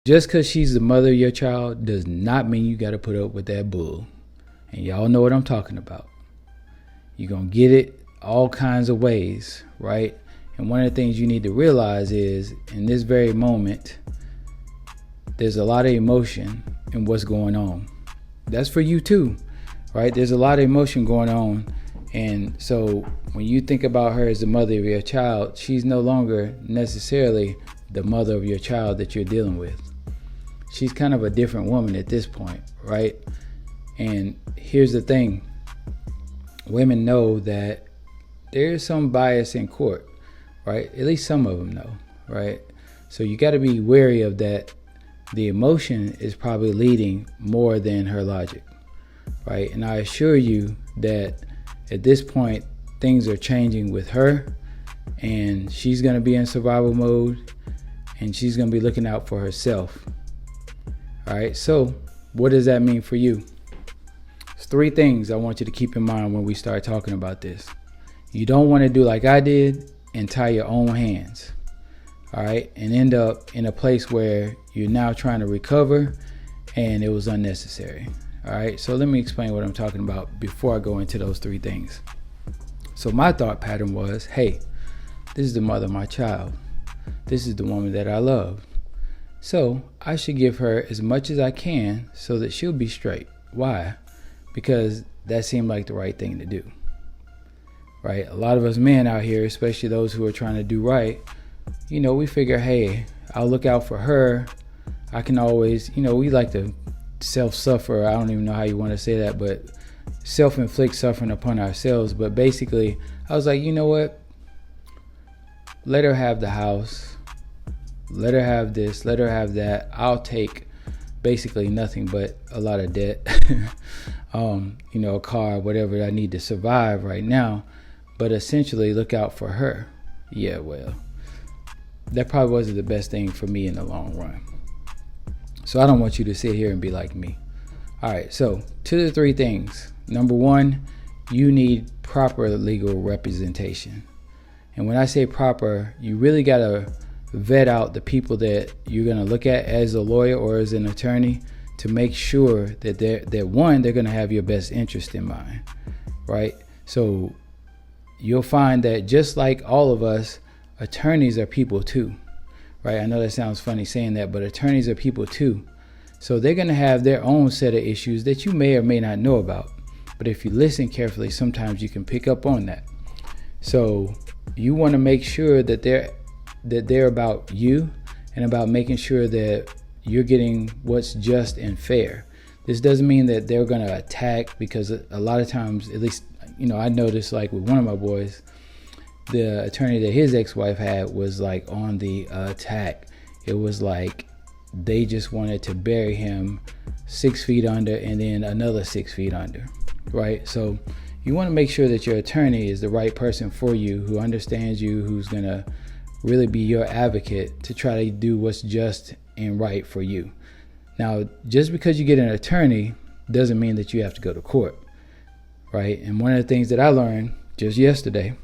Just because she's the mother of your child does not mean you got to put up with that bull. And y'all know what I'm talking about. You're going to get it all kinds of ways, right? And one of the things you need to realize is in this very moment, there's a lot of emotion in what's going on. That's for you too, right? There's a lot of emotion going on. And so when you think about her as the mother of your child, she's no longer necessarily the mother of your child that you're dealing with. She's kind of a different woman at this point, right? And here's the thing. Women know that there is some bias in court, right? At least some of them know, right? So you got to be wary of that. The emotion is probably leading more than her logic, right? And I assure you that at this point, things are changing with her, and she's going to be in survival mode, and she's going to be looking out for herself. All right, so what does that mean for you? It's 3 things I want you to keep in mind when we start talking about this. You don't want to do like I did and tie your own hands, all right, and end up in a place where you're now trying to recover and it was unnecessary. All right, so let me explain what I'm talking about before I go into those 3 things. So my thought pattern was, hey, this is the mother of my child. This is the woman that I love. So I should give her as much as I can so that she'll be straight. Why? Because that seemed like the right thing to do, right? A lot of us men out here, especially those who are trying to do right, we figure, hey, I'll look out for her. I can always, we like to self-suffer. I don't even know how you want to say that, but self-inflict suffering upon ourselves. But basically, I was like, you know what? Let her have the house. Let her have this. Let her have that. I'll take basically nothing but a lot of debt. A car, whatever I need to survive right now. But essentially, look out for her. Yeah, well, that probably wasn't the best thing for me in the long run. So I don't want you to sit here and be like me. All right, so to the 3 things. Number 1, you need proper legal representation. And when I say proper, you really got to vet out the people that you're going to look at as a lawyer or as an attorney to make sure that they're going to have your best interest in mind, right? So you'll find that just like all of us, attorneys are people too. Right? I know that sounds funny saying that, but attorneys are people too. So they're going to have their own set of issues that you may or may not know about. But if you listen carefully, sometimes you can pick up on that. So you want to make sure that they're about you and about making sure that you're getting what's just and fair. This doesn't mean that they're going to attack, because a lot of times, at least, I noticed like with one of my boys, the attorney that his ex-wife had was like on the attack. It was like they just wanted to bury him 6 feet under and then another 6 feet under, right? So you want to make sure that your attorney is the right person for you, who understands you, who's going to really be your advocate to try to do what's just and right for you. Now, just because you get an attorney doesn't mean that you have to go to court, right? And one of the things that I learned just yesterday,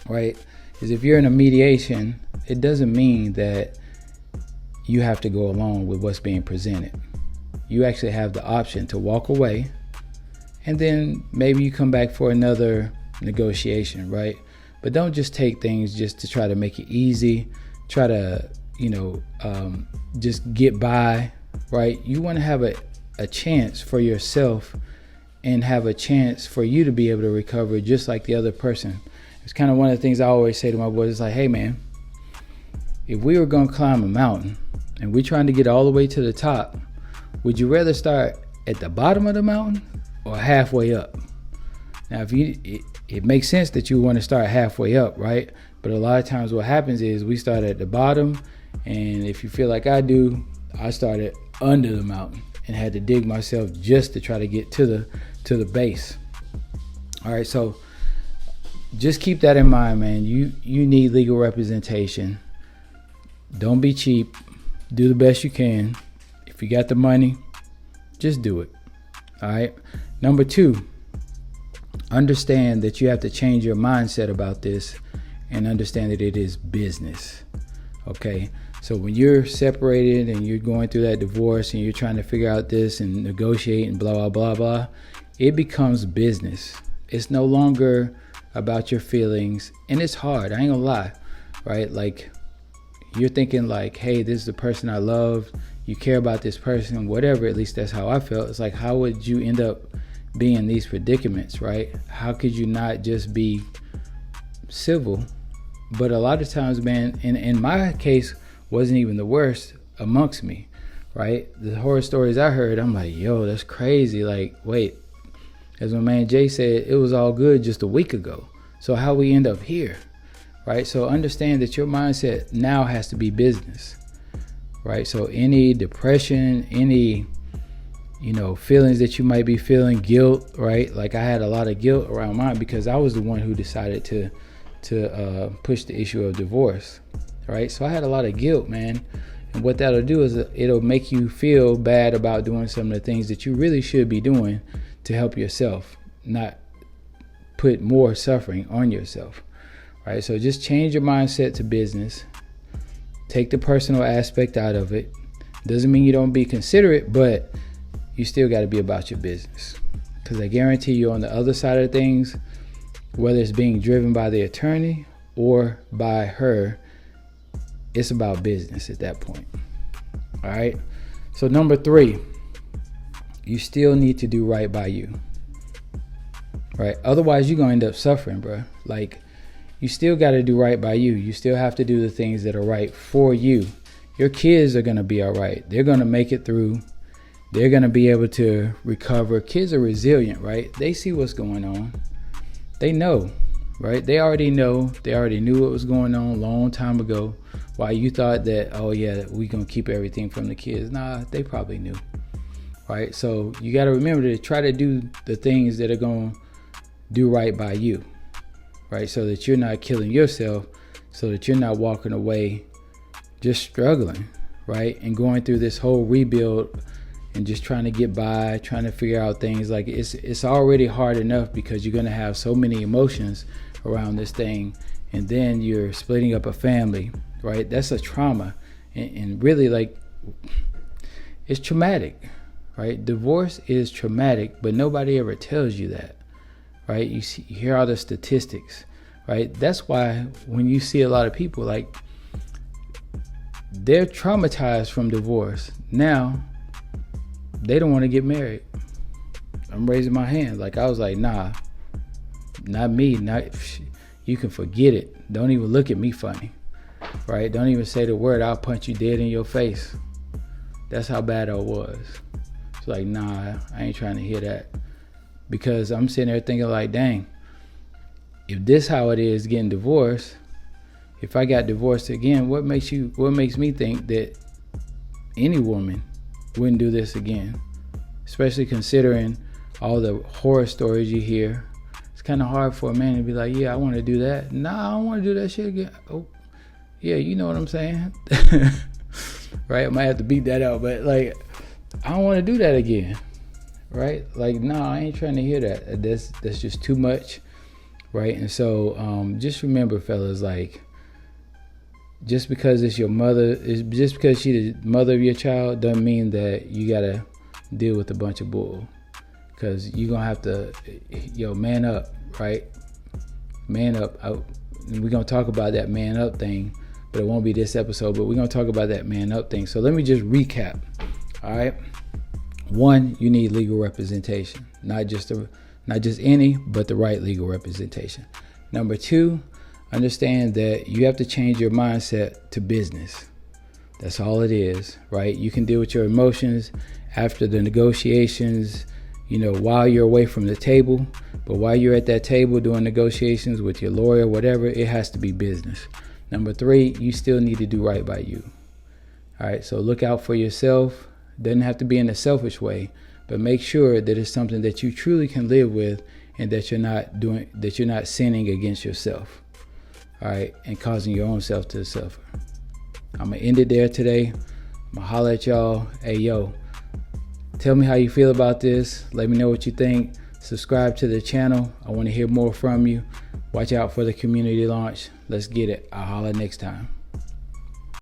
right, is if you're in a mediation, it doesn't mean that you have to go along with what's being presented. You actually have the option to walk away, and then maybe you come back for another negotiation, right? But don't just take things just to try to make it easy, try to, just get by, right? You want to have a chance for yourself and have a chance for you to be able to recover just like the other person. It's kind of one of the things I always say to my boys. It's like, hey man, if we were going to climb a mountain and we're trying to get all the way to the top, would you rather start at the bottom of the mountain or halfway up? Now, it makes sense that you want to start halfway up, right? But a lot of times what happens is we start at the bottom, and if you feel like I do, I started under the mountain and had to dig myself just to try to get to the base. All right, so just keep that in mind, man. You need legal representation. Don't be cheap. Do the best you can. If you got the money, just do it. All right. Number 2, understand that you have to change your mindset about this and understand that it is business. Okay. So when you're separated and you're going through that divorce and you're trying to figure out this and negotiate and blah, blah, blah, blah, it becomes business. It's no longer about your feelings. And it's hard. I ain't gonna lie, right? Like, you're thinking like, hey, this is the person I love. You care about this person, whatever. At least that's how I felt. It's like, how would you end up being in these predicaments, right? How could you not just be civil? But a lot of times, man, in my case, wasn't even the worst amongst me, right? The horror stories I heard, I'm like, yo, that's crazy. Like, wait, as my man Jay said, it was all good just a week ago. So how we end up here, right? So understand that your mindset now has to be business, right? So any depression, any, feelings that you might be feeling, guilt, right? Like I had a lot of guilt around mine because I was the one who decided to push the issue of divorce, right? So I had a lot of guilt, man. And what that'll do is it'll make you feel bad about doing some of the things that you really should be doing to help yourself, not put more suffering on yourself, right? So just change your mindset to business. Take the personal aspect out of it. Doesn't mean you don't be considerate, but you still got to be about your business. Because I guarantee you on the other side of things, whether it's being driven by the attorney or by her, it's about business at that point. All right. So number 3, you still need to do right by you. Right. Otherwise, you're going to end up suffering, bro. Like, you still got to do right by you. You still have to do the things that are right for you. Your kids are going to be all right. They're going to make it through. They're going to be able to recover. Kids are resilient, right? They see what's going on. They know, right? They already know. They already knew what was going on a long time ago. Why you thought that, oh yeah, we gonna keep everything from the kids. Nah, they probably knew, right? So you got to remember to try to do the things that are gonna do right by you, right? So that you're not killing yourself, so that you're not walking away just struggling, right? And going through this whole rebuild and just trying to get by, trying to figure out things. Like it's already hard enough because you're gonna have so many emotions around this thing, and then you're splitting up a family, right? That's a trauma, and really, like, it's traumatic, right? Divorce is traumatic, but nobody ever tells you that, right? You hear all the statistics, right? That's why when you see a lot of people, like, they're traumatized from divorce. Now they don't want to get married. I'm raising my hand. Like, I was like, nah, not me. You can forget it. Don't even look at me funny, right? Don't even say the word. I'll punch you dead in your face. That's how bad I was. It's like, nah, I ain't trying to hear that. Because I'm sitting there thinking like, dang, if this how it is getting divorced, if I got divorced again, what makes me think that any woman wouldn't do this again? Especially considering all the horror stories you hear. It's kind of hard for a man to be like, yeah, I want to do that. Nah, I don't want to do that shit again. Oh, yeah, you know what I'm saying? Right? I might have to beat that out, but like, I don't want to do that again. Right? Like, no, I ain't trying to hear that. That's just too much. Right? And so just remember, fellas, like, just because it's your mother, just because she's the mother of your child, doesn't mean that you gotta deal with a bunch of bull. Because you're gonna have to, man up, right? Man up. We're gonna talk about that man up thing, but it won't be this episode. But we're gonna talk about that man up thing. So let me just recap. All right. 1, you need legal representation, not just any, but the right legal representation. Number 2, understand that you have to change your mindset to business. That's all it is, right? You can deal with your emotions after the negotiations, while you're away from the table. But while you're at that table doing negotiations with your lawyer, whatever, it has to be business. Number 3, you still need to do right by you. All right, so look out for yourself. Doesn't have to be in a selfish way, but make sure that it's something that you truly can live with, and that you're not sinning against yourself. All right, and causing your own self to suffer. I'm gonna end it there today. I'm gonna holler at y'all. Hey, yo, tell me how you feel about this. Let me know what you think. Subscribe to the channel. I want to hear more from you. Watch out for the community launch. Let's get it. I'll holler next time.